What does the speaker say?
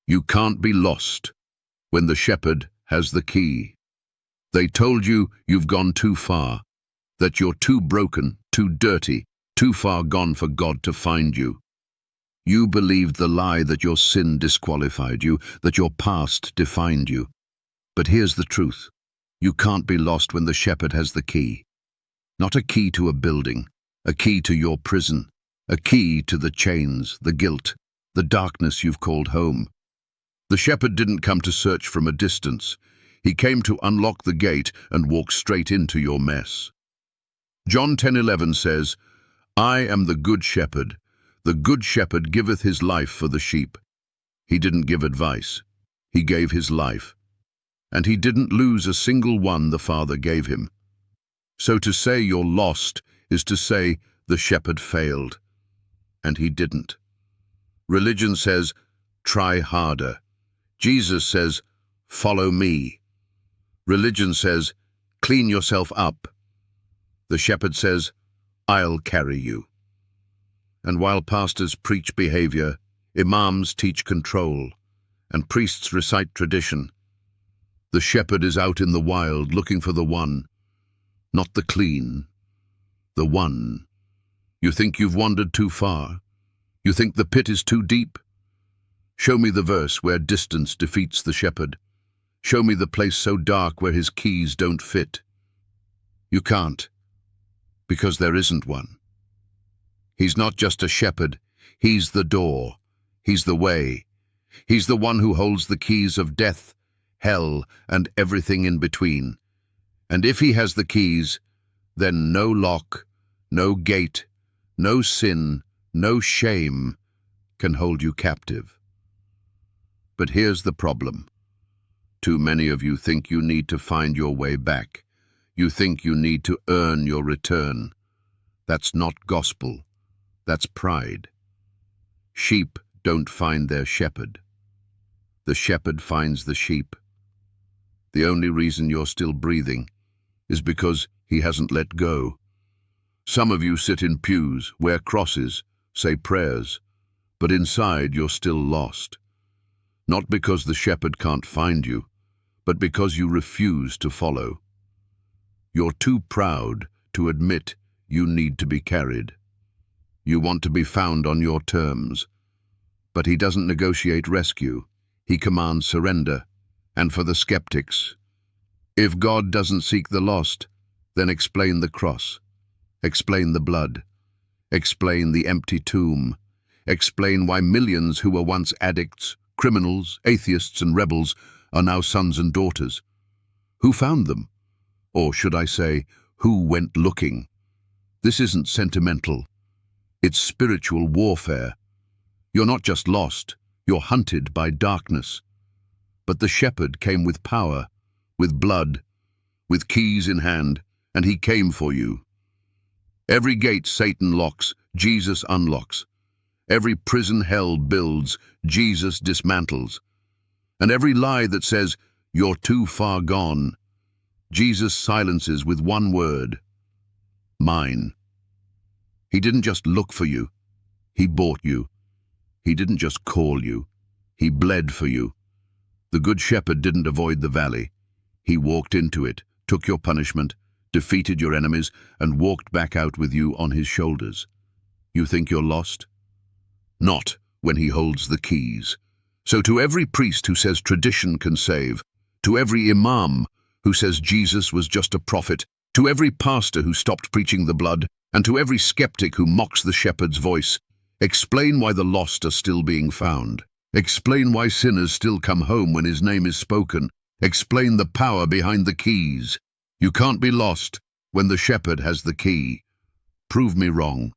You can't be lost when the shepherd has the key. They told you you've gone too far, that you're too broken, too dirty, too far gone for God to find you. You believed the lie that your sin disqualified you, that your past defined you. But here's the truth. You can't be lost when the shepherd has the key. Not a key to a building, a key to your prison, a key to the chains, the guilt, the darkness you've called home. The shepherd didn't come to search from a distance. He came to unlock the gate and walk straight into your mess. John 10:11 says, I am the good shepherd. The good shepherd giveth his life for the sheep. He didn't give advice. He gave his life. And he didn't lose a single one the Father gave him. So to say you're lost is to say the shepherd failed. And he didn't. Religion says, try harder. Jesus says, follow me. Religion says, clean yourself up. The shepherd says, I'll carry you. And while pastors preach behavior, imams teach control, and priests recite tradition, the shepherd is out in the wild looking for the one, not the clean, the one. You think you've wandered too far? You think the pit is too deep? Show me the verse where distance defeats the shepherd. Show me the place so dark where his keys don't fit. You can't, because there isn't one. He's not just a shepherd, he's the door, he's the way. He's the one who holds the keys of death, hell, and everything in between. And if he has the keys, then no lock, no gate, no sin, no shame can hold you captive. But here's the problem. Too many of you think you need to find your way back. You think you need to earn your return. That's not gospel. That's pride. Sheep don't find their shepherd. The shepherd finds the sheep. The only reason you're still breathing is because he hasn't let go. Some of you sit in pews, wear crosses, say prayers, but inside you're still lost. Not because the shepherd can't find you, but because you refuse to follow. You're too proud to admit you need to be carried. You want to be found on your terms. But he doesn't negotiate rescue. He commands surrender. And for the skeptics, if God doesn't seek the lost, then explain the cross. Explain the blood. Explain the empty tomb. Explain why millions who were once addicts, criminals, atheists, and rebels are now sons and daughters. Who found them? Or should I say, who went looking? This isn't sentimental. It's spiritual warfare. You're not just lost, you're hunted by darkness. But the shepherd came with power, with blood, with keys in hand, and he came for you. Every gate Satan locks, Jesus unlocks. Every prison hell builds, Jesus dismantles. And every lie that says, you're too far gone, Jesus silences with one word: mine. He didn't just look for you, he bought you. He didn't just call you, he bled for you. The Good Shepherd didn't avoid the valley. He walked into it, took your punishment, defeated your enemies, and walked back out with you on his shoulders. You think you're lost? Not when he holds the keys. So to every priest who says tradition can save, to every imam who says Jesus was just a prophet, to every pastor who stopped preaching the blood, and to every skeptic who mocks the shepherd's voice, explain why the lost are still being found. Explain why sinners still come home when his name is spoken. Explain the power behind the keys. You can't be lost when the shepherd has the key. Prove me wrong.